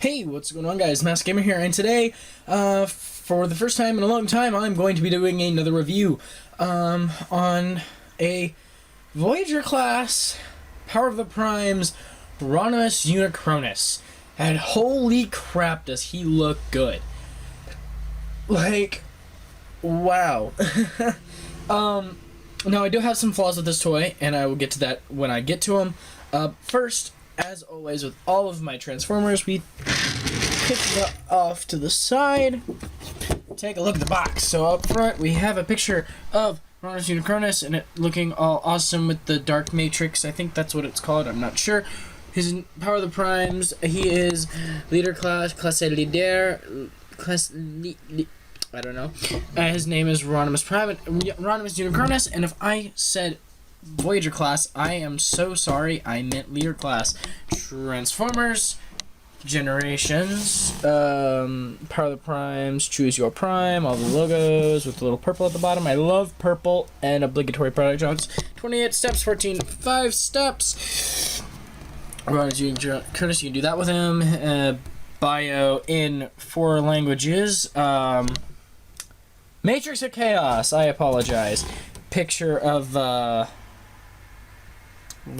Hey, what's going on, guys? MaskedGamer here, and today, for the first time in a long time, I'm going to be doing another review on a Voyager class Power of the Primes rodimus unicronus. And holy crap, does he look good! Like, wow. Now I do have some flaws with this toy, and I will get to that when I get to them. First, as always with all of my Transformers, we pick it off to the side. Take a look at the box. So up front we have a picture of rodimus unicronus and it looking all awesome with the dark matrix. I think that's what it's called. I'm not sure. His Power of the Primes. He is leader class leader class. I don't know. His name is rodimus unicronus. And if I said Voyager class, I am so sorry. I meant leader class. Transformers, Generations, Power of the Primes, Choose Your Prime, all the logos with the little purple at the bottom. I love purple and obligatory product jobs. 28 steps, 5 steps. Rodimus unicronus, you can do that with him. Bio in 4 languages. Matrix of Chaos, I apologize. Picture of Hot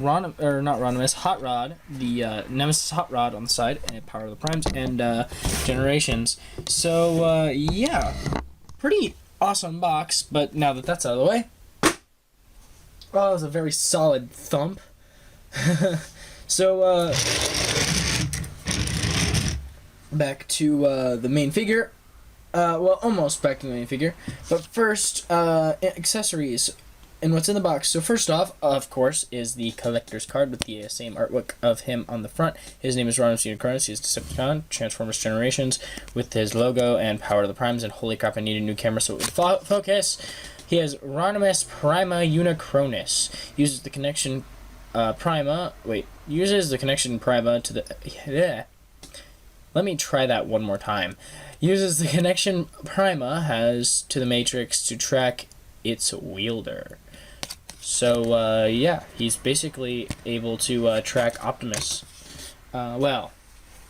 Rod, the Nemesis Hot Rod on the side, and Power of the Primes, and Generations. So, yeah, pretty awesome box, but now that that's out of the way, oh, that was a very solid thump. So, back to the main figure. Well, almost back to the main figure, but first, accessories. And what's in the box? So first off, of course, is the collector's card with the same artwork of him on the front. His name is rodimus unicronus. He's Decepticon, Transformers Generations, with his logo and Power of the Primes. And holy crap, I need a new camera so it would focus. He has rodimus prima unicronus. Uses the connection Uses the connection prima to the. Yeah. Let me try that one more time. Uses the connection prima has to the Matrix to track its wielder. So, yeah, he's basically able to track Optimus. Well,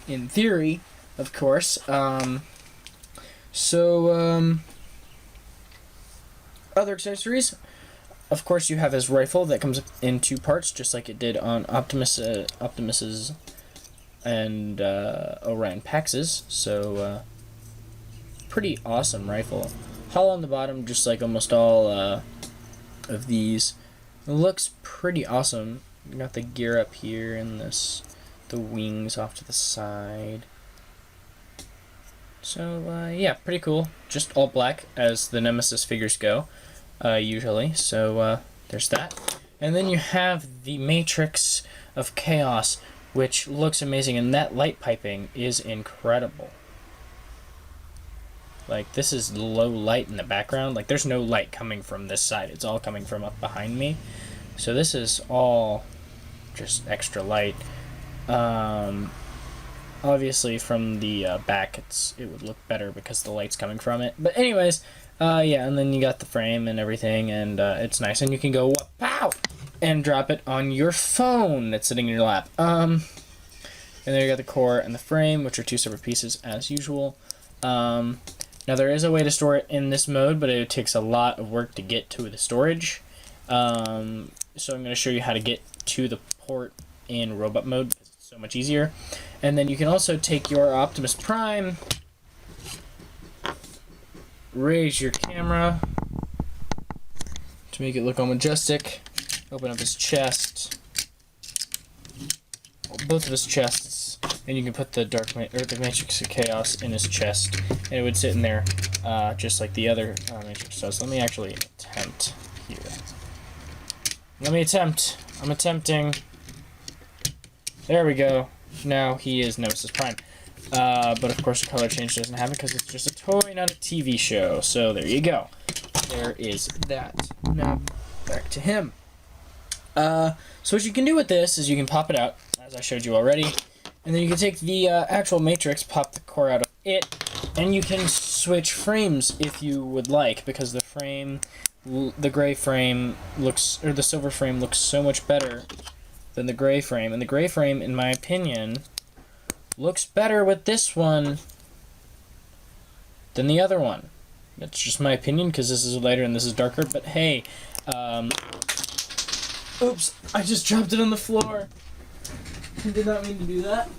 in theory, of course. Other accessories. Of course, you have his rifle that comes in 2 parts, just like it did on Optimus's and Orion Pax's. So, pretty awesome rifle. Hollow on the bottom, just like almost all of these. It looks pretty awesome. You got the gear up here and the wings off to the side. So yeah, pretty cool. Just all black as the Nemesis figures go, usually. So there's that. And then you have the Matrix of Chaos, which looks amazing, and that light piping is incredible. Like, this is low light in the background. Like, there's no light coming from this side. It's all coming from up behind me. So this is all just extra light. Obviously, from the back, it would look better because the light's coming from it. But anyways, yeah, and then you got the frame and everything, and it's nice. And you can go, pow! And drop it on your phone that's sitting in your lap. And there you got the core and the frame, which are 2 separate pieces, as usual. Now, there is a way to store it in this mode, but it takes a lot of work to get to the storage. So I'm going to show you how to get to the port in robot mode, because it's so much easier. And then you can also take your Optimus Prime, raise your camera to make it look all majestic, open up his chest, both of his chests, and you can put the the Matrix of Chaos in his chest, and it would sit in there just like the other Matrix does. Let me actually attempt here. Let me attempt. I'm attempting. There we go. Now he is Nemesis Prime. But of course the color change doesn't happen because it's just a toy, not a TV show. So there you go. There is that. Now back to him. So what you can do with this is you can pop it out, as I showed you already. And then you can take the actual Matrix, pop the core out of it, and you can switch frames if you would like, because the frame, the gray frame looks, or the silver frame looks so much better than the gray frame. And the gray frame, in my opinion, looks better with this one than the other one. That's just my opinion, because this is lighter and this is darker, but hey, oops, I just dropped it on the floor. I did not mean to do that.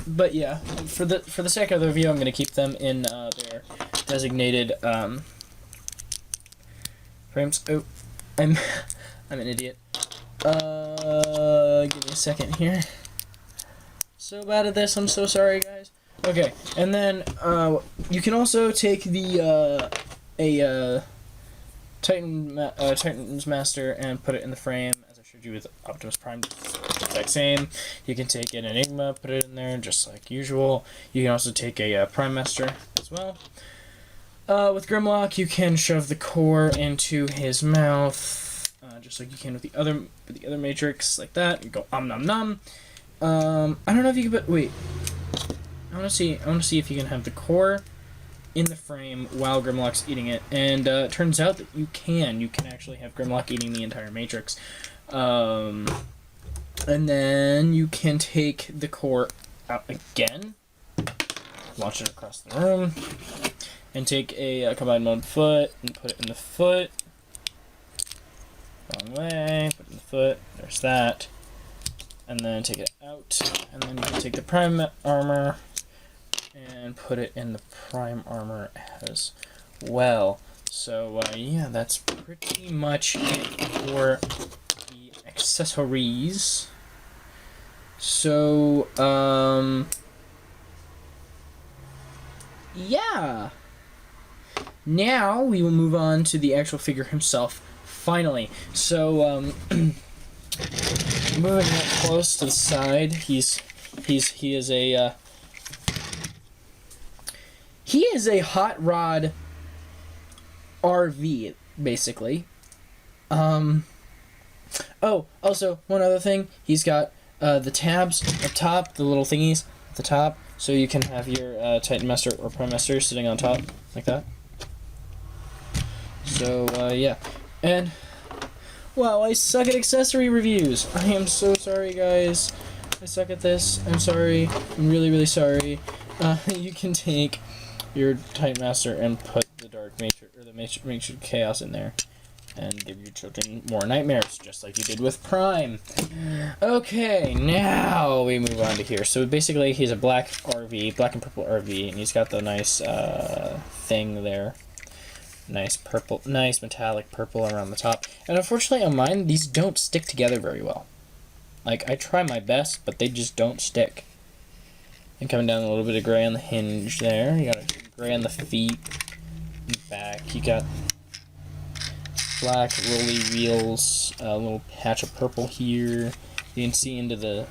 But yeah, for the sake of the review, I'm going to keep them in their designated frames. Oh, I'm an idiot. Give me a second here. So bad at this, I'm so sorry, guys. Okay, and then you can also take the Titan's Master and put it in the frame, as I showed you with Optimus Prime. The exact same. You can take an Enigma, put it in there, just like usual. You can also take a Prime Master as well. With Grimlock, you can shove the core into his mouth, just like you can with the other Matrix, like that. You go nom nom. I don't know if you can put. Wait. I want to see if you can have the core in the frame while Grimlock's eating it, and it turns out that you can. You can actually have Grimlock eating the entire Matrix, and then you can take the core out again, launch it across the room, and take a combined mode foot and put it in the foot. Wrong way. Put it in the foot. There's that, and then take it out, and then you can take the Prime armor and put it in the Prime armor as well. So yeah, that's pretty much it for the accessories. So yeah, now we will move on to the actual figure himself, finally. So moving up close to the side, he is a hot rod RV, basically. Oh, also, one other thing. He's got the tabs up top, the little thingies at the top, so you can have your Titan Master or Prime Master sitting on top, like that. So, yeah. And, wow, I suck at accessory reviews. I am so sorry, guys. I suck at this. I'm sorry. I'm really, really sorry. You can take your Titan Master and put the Dark Matrix, or the Matrix Chaos in there, and give your children more nightmares, just like you did with Prime. Okay, now we move on to here. So basically, he's a black RV, black and purple RV, and he's got the nice thing there. Nice purple, nice metallic purple around the top. And unfortunately on mine, these don't stick together very well. Like, I try my best, but they just don't stick. And coming down a little bit of gray on the hinge there. You got a gray on the feet, and back. You got black rolly wheels, a little patch of purple here. You can see into the,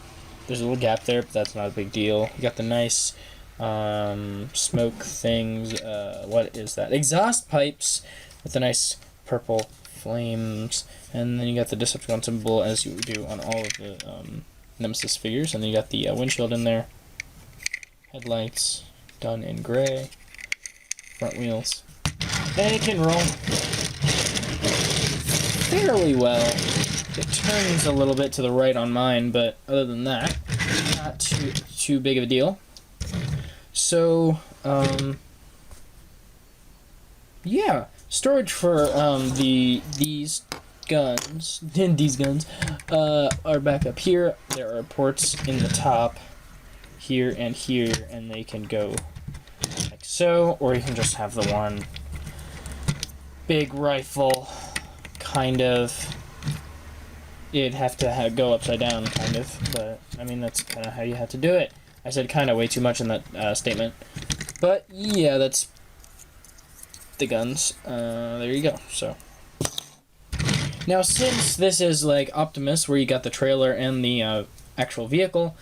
there's a little gap there, but that's not a big deal. You got the nice smoke things. What is that? Exhaust pipes with the nice purple flames. And then you got the Decepticon symbol, as you do on all of the Nemesis figures. And then you got the windshield in there. Headlights done in gray. Front wheels. And it can roll fairly well. It turns a little bit to the right on mine, but other than that, not too big of a deal. So, yeah, storage for these guns, are back up here. There are ports in the top, here and here, and they can go like so, or you can just have the one big rifle, kind of. You'd have to go upside down, kind of, but I mean, that's kind of how you have to do it. I said kind of way too much in that statement, but yeah, that's the guns. There you go. So now, since this is like Optimus, where you got the trailer and the actual vehicle,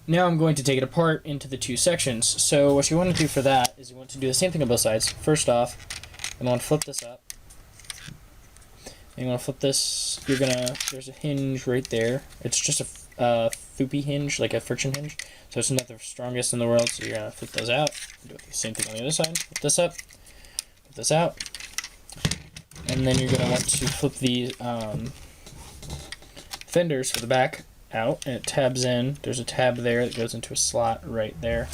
now I'm going to take it apart into the two sections. So what you want to do for that is you want to do the same thing on both sides. First off, you want to flip this up. And you want to flip this. There's a hinge right there. It's just a foopy hinge, like a friction hinge. So it's not the strongest in the world, so you're going to flip those out. Do the same thing on the other side. Flip this up. Flip this out. And then you're going to want to flip the fenders for the back out, and it tabs in. There's a tab there that goes into a slot right there.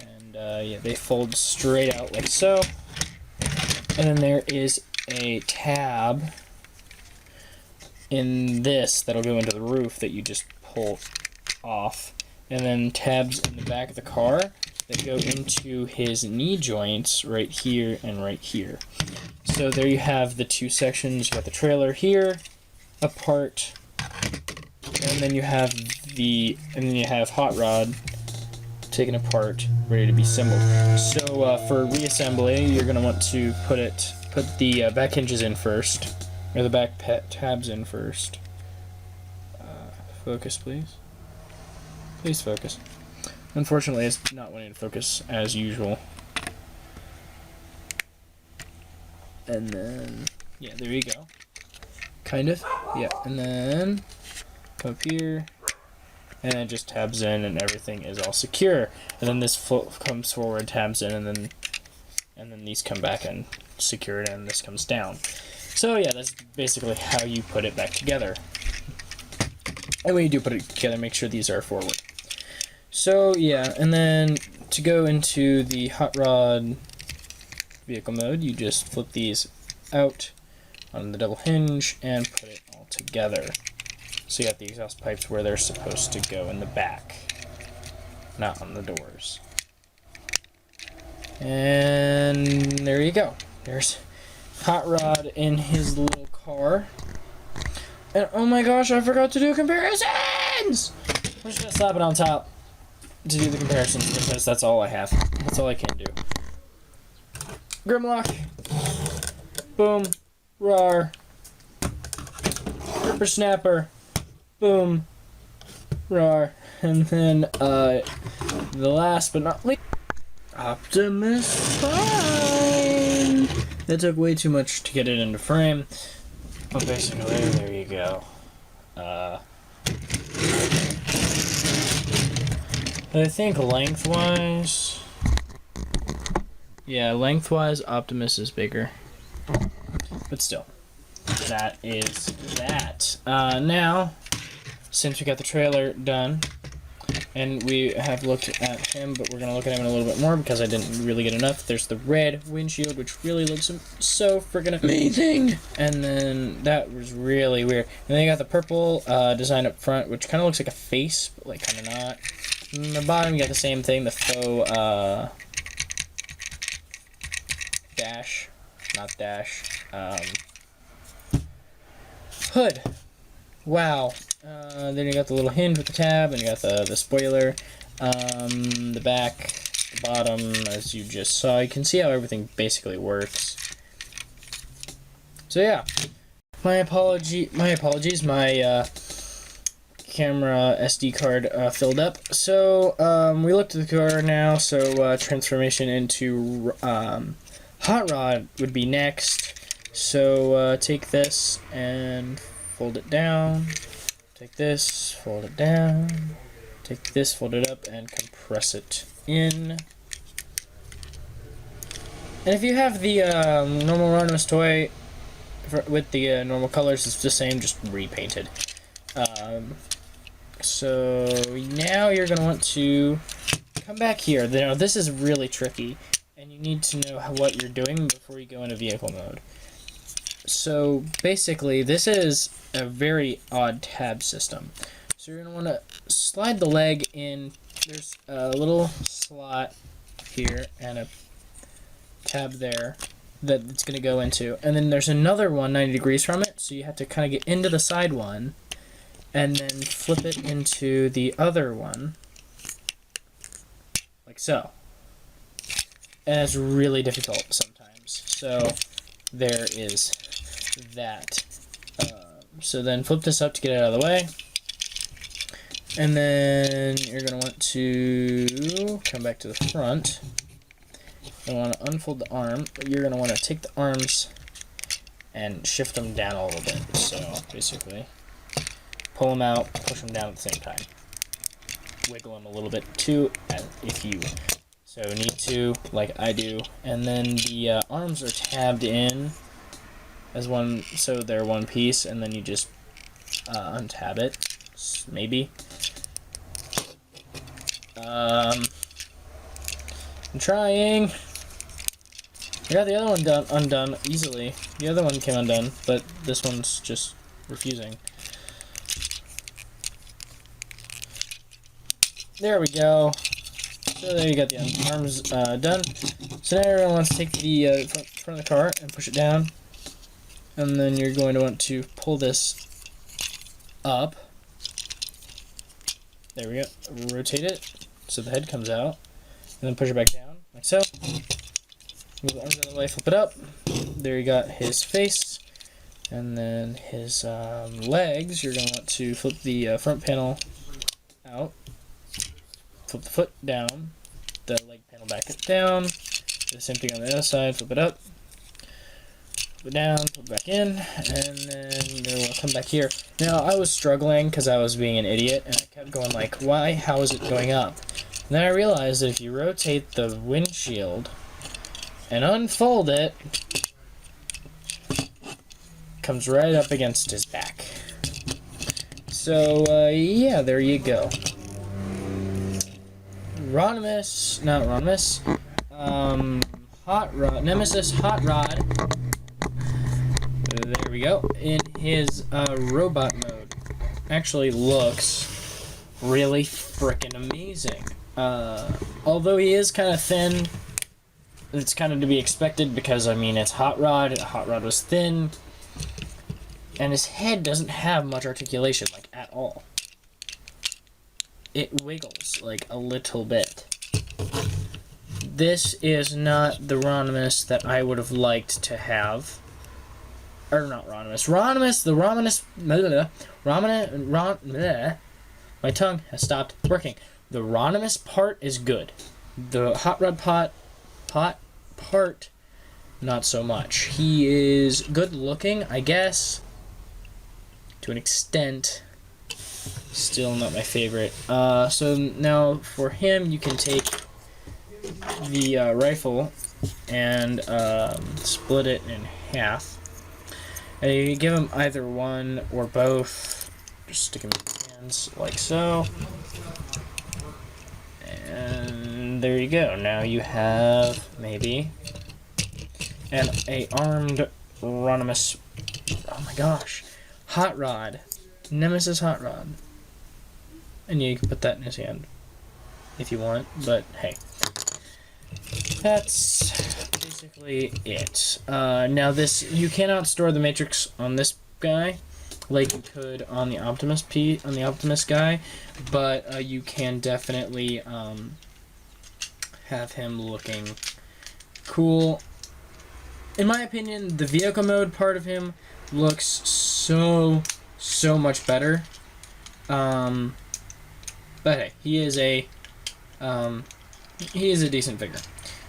And yeah, they fold straight out like so. And then there is a tab in this that'll go into the roof that you just pull off. And then tabs in the back of the car that go into his knee joints right here and right here. So there you have the two sections. You got the trailer here apart, and then you have hot rod taken apart, ready to be assembled. So for reassembly, you're gonna want to put the back hinges in first, or the back tabs in first. Focus, please. Please focus. Unfortunately, it's not wanting to focus as usual. And then, yeah, there you go. Kind of. Yeah, and then come up here, and it just tabs in, and everything is all secure. And then this comes forward, tabs in, and then these come back and secure it, and this comes down. So yeah, that's basically how you put it back together. And when you do put it together, make sure these are forward. So yeah, and then to go into the hot rod vehicle mode, you just flip these out on the double hinge and put it all together. So you got the exhaust pipes where they're supposed to go in the back, not on the doors. And there you go. There's Hot Rod in his little car. And oh my gosh, I forgot to do comparisons! I'm just gonna slap it on top to do the comparisons because that's all I have. That's all I can do. Grimlock. Boom. Rawr. Ripper Snapper. Boom. Rawr. And then, the last but not least, Optimus Prime. That took way too much to get it into frame. But basically, there you go. I think lengthwise, yeah, lengthwise Optimus is bigger. But still, that is that. Now, since we got the trailer done, and we have looked at him, but we're going to look at him in a little bit more because I didn't really get enough. There's the red windshield, which really looks so freaking amazing. And then that was really weird. And then you got the purple design up front, which kind of looks like a face, but like kind of not. And the bottom, you got the same thing, the faux dash, not dash, hood. Wow. Then you got the little hinge with the tab, and you got the spoiler, the back, the bottom, as you just saw. You can see how everything basically works. So yeah, my apologies, my camera SD card filled up. So we looked at the car now, so transformation into Hot Rod would be next. So take this and fold it down. Take this, fold it down, take this, fold it up, and compress it in. And if you have the normal rodimus toy with the normal colors, it's the same, just repainted. So now you're going to want to come back here. Now this is really tricky, and you need to know what you're doing before you go into vehicle mode. So basically, this is a very odd tab system. So you're going to want to slide the leg in. There's a little slot here and a tab there that it's going to go into. And then there's another one 90 degrees from it, so you have to kind of get into the side one and then flip it into the other one, like so. And it's really difficult sometimes. So there is that. So then flip this up to get it out of the way. And then you're going to want to come back to the front. You want to unfold the arm, but you're going to want to take the arms and shift them down a little bit. So basically, pull them out, push them down at the same time. Wiggle them a little bit too, if you so need to, like I do. And then the arms are tabbed in as one, so they're one piece, and then you just untab it. maybe. I'm trying. I got the other one undone easily. The other one came undone, but this one's just refusing. There we go. So there you got the arms done. So now everyone wants to take the front of the car and push it down. And then you're going to want to pull this up. There we go. Rotate it so the head comes out. And then push it back down, like so. Move the arms out of the way, flip it up. There you got his face. And then his legs, you're going to want to flip the front panel out. Flip the foot down. The leg panel back down. Do the same thing on the other side, flip it up. Flip it down, flip it back in. And then we'll come back here. Now, I was struggling because I was being an idiot. And I kept going like, why? How is it going up? And then I realized that if you rotate the windshield and unfold it, comes right up against his back. So, yeah, there you go. Rodimus, not Rodimus, Hot Rod, Nemesis Hot Rod, there we go, in his robot mode. Actually looks really frickin' amazing. Although he is kind of thin, it's kind of to be expected because, I mean, it's Hot Rod. Hot Rod was thin. And his head doesn't have much articulation, like, at all. It wiggles, like, a little bit. This is not the Rodimus that I would have liked to have. Or, not Rodimus. Rodimus, the Rodimus... My tongue has stopped working. The Rodimus part is good. The Hot Rod part, not so much. He is good looking, I guess, to an extent. Still not my favorite. So now for him, you can take the rifle and split it in half. And you can give him either one or both. Just stick him in your hands like so. And there you go. Now you have maybe a armed Rodimus. Oh my gosh, Hot Rod, Nemesis Hot Rod. And you can put that in his hand if you want. But hey, that's basically it. Now this, you cannot store the matrix on this guy like you could on the Optimus guy, but you can definitely have him looking cool. In my opinion, the vehicle mode part of him looks so much better. But hey, he is a decent figure.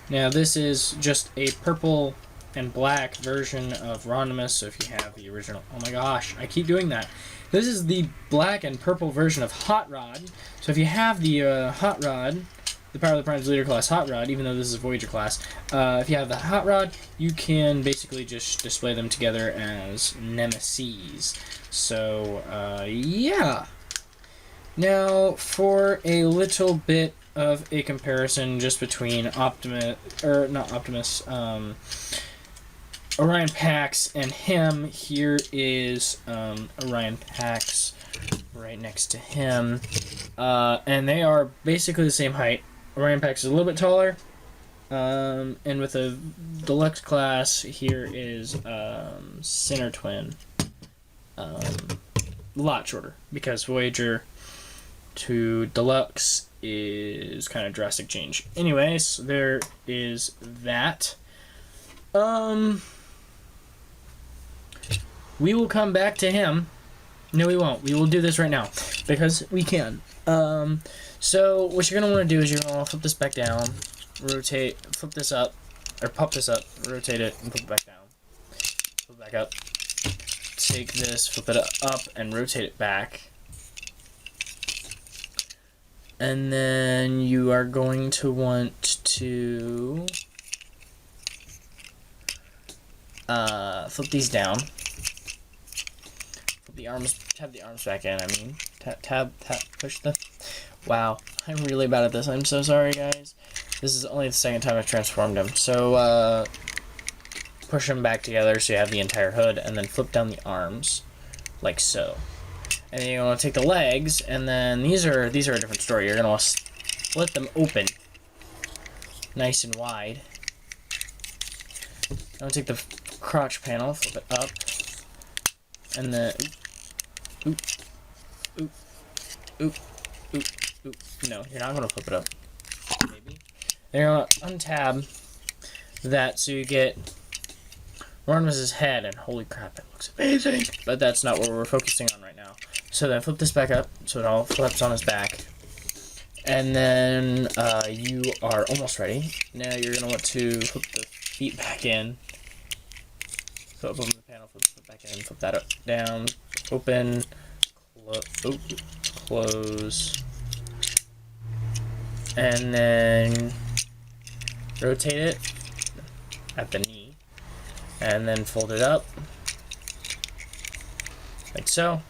Now this is just a purple and black version of Rodimus, so if you have the original... Oh my gosh, I keep doing that. This is the black and purple version of Hot Rod. So if you have the Hot Rod, the Power of the Prime's Leader class Hot Rod, even though this is Voyager class, if you have the Hot Rod, you can basically just display them together as Nemesis. So, yeah. Now, for a little bit of a comparison just between Orion Pax and him, here is Orion Pax right next to him. And they are basically the same height. Orion Pax is a little bit taller. And with a deluxe class, here is Center Twin. A lot shorter, because Voyager to deluxe is kind of drastic change. Anyways, there is that. We will come back to him. No, we won't. We will do this right now because we can. So what you're gonna want to do is you're gonna flip this back down, rotate, flip this up, or pop this up, rotate it, and flip it back down. Flip it back up. Take this, flip it up, and rotate it back. And then you are going to want to flip these down. Flip the arms back in. I mean, tab, push the. Wow, I'm really bad at this. I'm so sorry, guys. This is only the second time I've transformed him. So push them back together so you have the entire hood, and then flip down the arms, like so. And then you want to take the legs, and then these are a different story. You're gonna want to split them open, nice and wide. I'm gonna take the crotch panel, flip it up, and then oop, oop, oop, oop, oop. No, you're not gonna flip it up. Maybe. Then you're gonna untab that so you get Rodimus's head, and holy crap, it looks amazing. But that's not what we're focusing on right now. So then flip this back up so it all flips on his back. And then you are almost ready. Now you're going to want to flip the feet back in. So open the panel, flip it back in, flip that up, down, open, close. And then rotate it at the knee. And then fold it up, like so.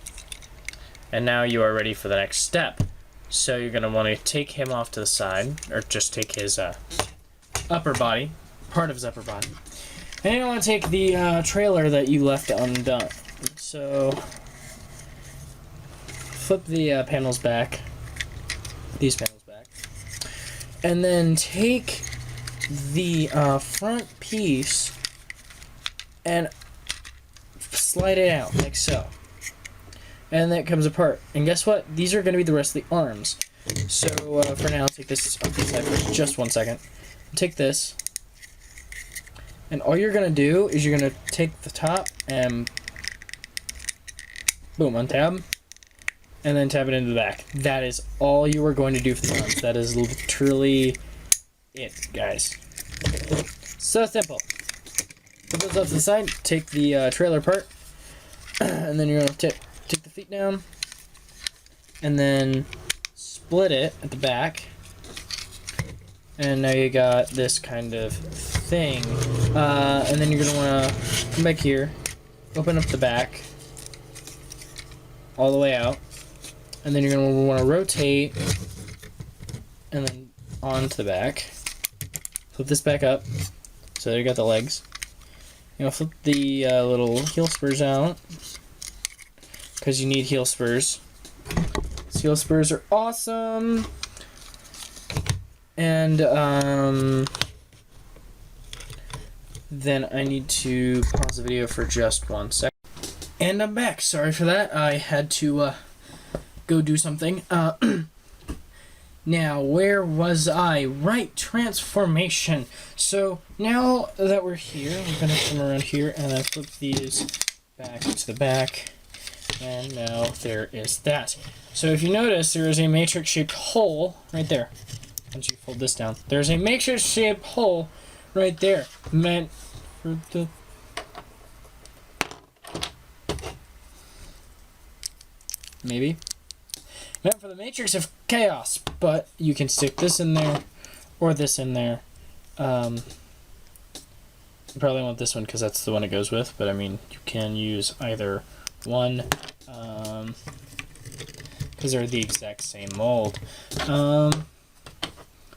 And now you are ready for the next step. So you're going to want to take him off to the side, or just take his upper body, part of his upper body. And you're going to take the trailer that you left undone. So flip the panels back, these panels back, and then take the front piece and slide it out like so. And that comes apart. And guess what? These are going to be the rest of the arms. So for now, I'll take this off the side for just 1 second. Take this, and all you're going to do is you're going to take the top and boom, untab, and then tab it into the back. That is all you are going to do for the arms. That is literally it, guys. So simple. Put those off to the side, take the trailer part, and then you're going to take the feet down, and then split it at the back, and now you got this kind of thing. And then you're going to want to come back here, open up the back, all the way out, and then you're going to want to rotate, and then onto the back, flip this back up, so you got the legs. You know, flip the little heel spurs out, because you need heel spurs. These heel spurs are awesome. And then I need to pause the video for just 1 second. And I'm back. Sorry for that. I had to go do something. Now, where was I? Right, transformation. So now that we're here, we're going to come around here and then flip these back to the back. And now there is that. So if you notice, there is a matrix-shaped hole right there. Once you fold this down, there's a matrix-shaped hole right there, meant for the... maybe? Meant for the matrix of chaos, but you can stick this in there, or this in there. You probably want this one because that's the one it goes with, but I mean, you can use either one, because they're the exact same mold.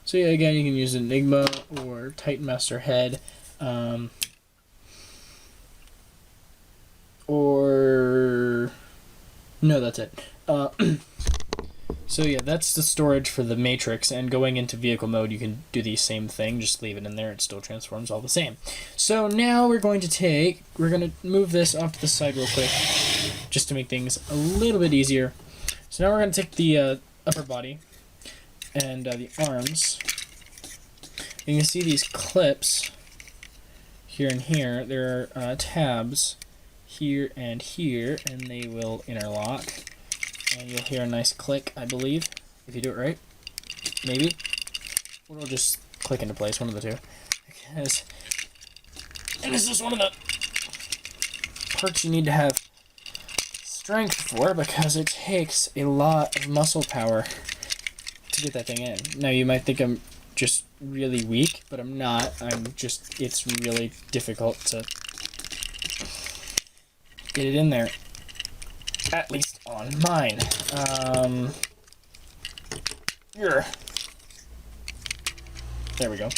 So yeah, again, you can use Enigma or Titan Master Head, or no, that's it. So yeah, that's the storage for the Matrix, and going into vehicle mode, you can do the same thing, just leave it in there, it still transforms all the same. So now we're going to move this off to the side real quick, just to make things a little bit easier. So now we're going to take the upper body and the arms. You can see these clips here and here. There are tabs here, and they will interlock. And you'll hear a nice click, I believe, if you do it right. Maybe. Or it'll just click into place, one of the two. And this is one of the parts you need to have strength for, because it takes a lot of muscle power to get that thing in. Now, you might think I'm just really weak, but I'm not. It's really difficult to get it in there. At least on mine. There we go.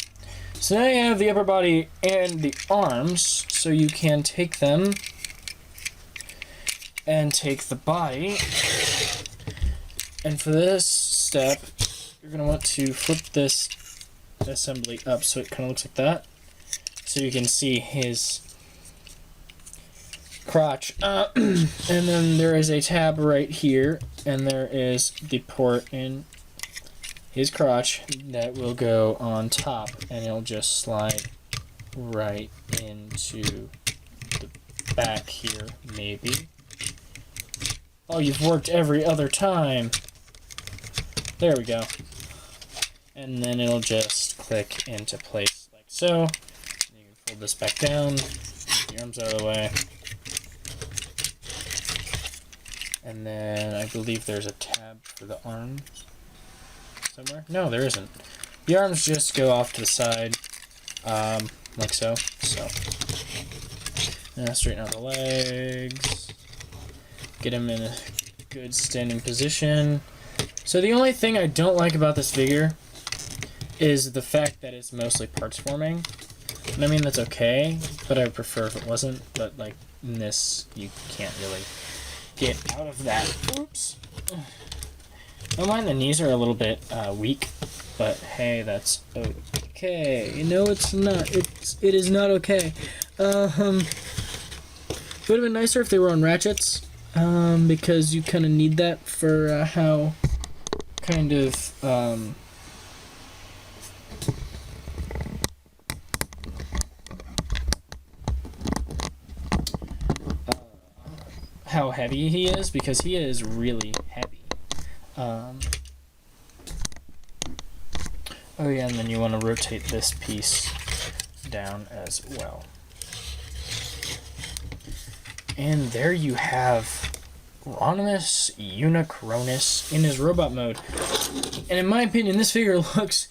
So now you have the upper body and the arms, so you can take them and take the body. And for this step, you're going to want to flip this assembly up so it kind of looks like that. So you can see his crotch. And then there is a tab right here, and there is the port in his crotch that will go on top, and it'll just slide right into the back here, maybe. Oh, you've worked every other time. There we go. And then it'll just click into place like so. You can fold this back down, get the arms out of the way. And then I believe there's a tab for the arms somewhere. No, there isn't. The arms just go off to the side, like so. So, now straighten out the legs. Get him in a good standing position. So the only thing I don't like about this figure is the fact that it's mostly parts forming. And I mean, that's okay, but I would prefer if it wasn't. But like in this, you can't really get out of that. Oops. I don't mind the knees are a little bit weak, but hey, that's okay. No, it's not. It is not okay. It would have been nicer if they were on ratchets, because you kind of need that for how kind of how heavy he is, because he is really heavy. Oh yeah, and then you want to rotate this piece down as well. And there you have rodimus unicronus in his robot mode. And in my opinion, this figure looks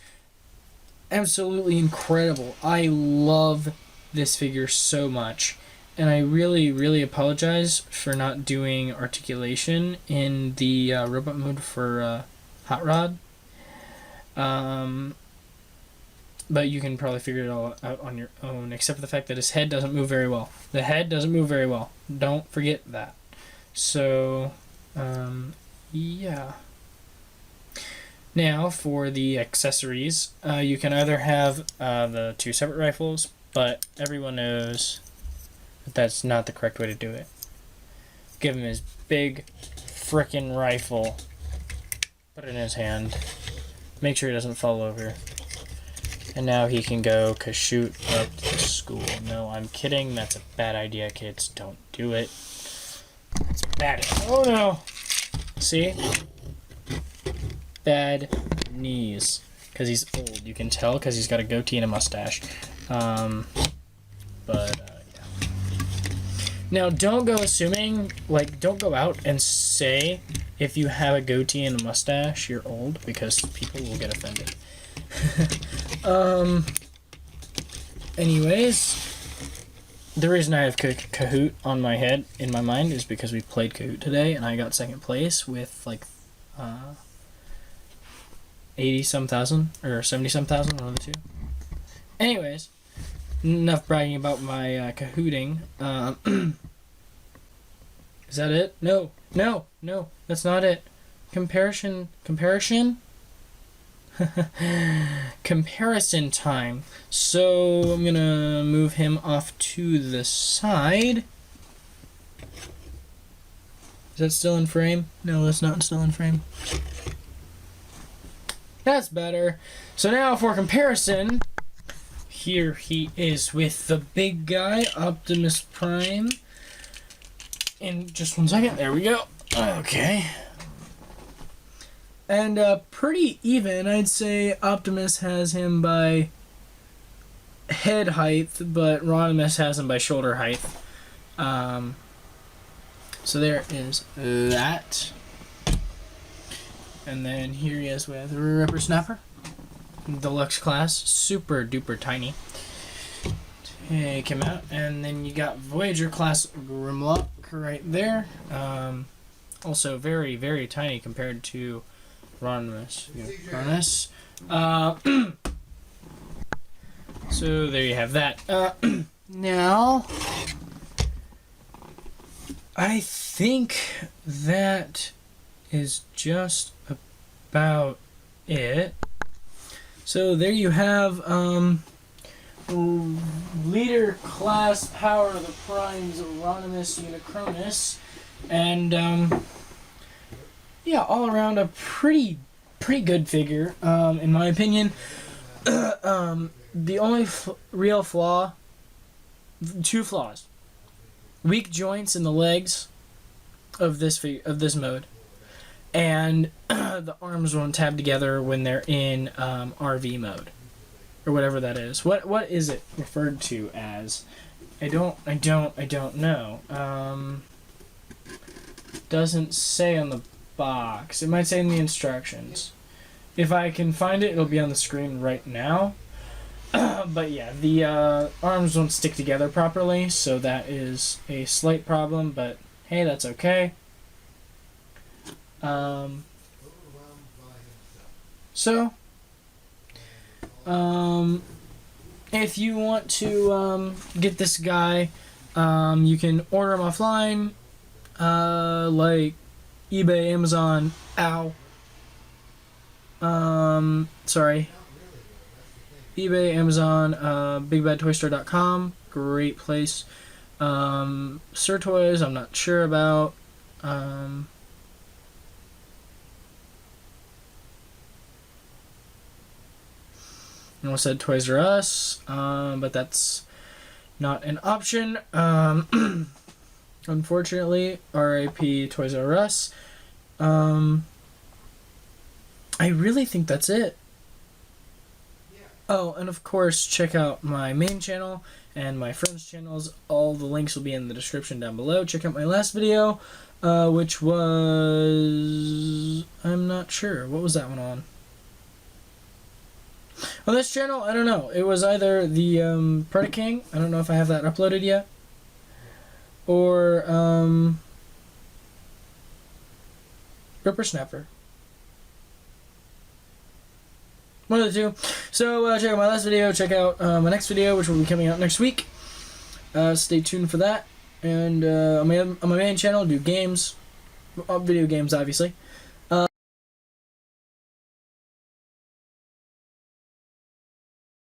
absolutely incredible. I love this figure so much. And I really, really apologize for not doing articulation in the robot mode for Hot Rod. But you can probably figure it all out on your own, except for the fact that his head doesn't move very well. The head doesn't move very well. Don't forget that. So, yeah. Now, for the accessories, you can either have the two separate rifles, but everyone knows that that's not the correct way to do it. Give him his big frickin' rifle, put it in his hand, make sure he doesn't fall over, and now he can go kashoot up to school. No, I'm kidding. That's a bad idea, kids. Don't do it. It's bad. Oh no! See? Bad knees. Because he's old. You can tell because he's got a goatee and a mustache. Now, don't go assuming, like, don't go out and say if you have a goatee and a mustache, you're old, because people will get offended. Anyways, the reason I have Kahoot on my head, in my mind, is because we played Kahoot today, and I got second place with, like, 80-some thousand, or 70-some thousand, one of the two. Anyways, enough bragging about my Kahooting. Is that it? No, that's not it. Comparison time. So I'm gonna move him off to the side. Is that still in frame? No, that's not still in frame. That's better. So now for comparison, here he is with the big guy, Optimus Prime. In just 1 second. There we go. Okay. And pretty even. I'd say Optimus has him by head height, but Rodimus has him by shoulder height. So there is that. And then here he is with Ripper Snapper. Deluxe class. Super duper tiny. Take him out. And then you got Voyager class Grimlock right there. Also very, very tiny compared to rodimus. Unicronus. So there you have that. Now, I think that is just about it. So there you have leader class power of the primes rodimus unicronus, and yeah, all around a pretty good figure, in my opinion. The only real flaw, two flaws: weak joints in the legs of this mode, and the arms won't tab together when they're in RV mode, or whatever that is. What is it referred to as? I don't know. Doesn't say on the box. It might say in the instructions. If I can find it, it'll be on the screen right now. But yeah, the arms don't stick together properly, so that is a slight problem, but hey, that's okay. If you want to get this guy, you can order him offline, like eBay, Amazon, eBay, Amazon, BigBadToyStore.com, great place. Sir Toys, I'm not sure about. I almost said Toys R Us, but that's not an option. Unfortunately, RIP Toys R Us. I really think that's it. Oh, and of course, check out my main channel and my friends' channels. All the links will be in the description down below. Check out my last video, which was... I'm not sure. What was that one on? On this channel, I don't know. It was either the Predaking. I don't know if I have that uploaded yet. Or Rippersnapper. One of the two. So check out my last video. Check out my next video, which will be coming out next week. Stay tuned for that. And on my main channel, do games, video games, obviously.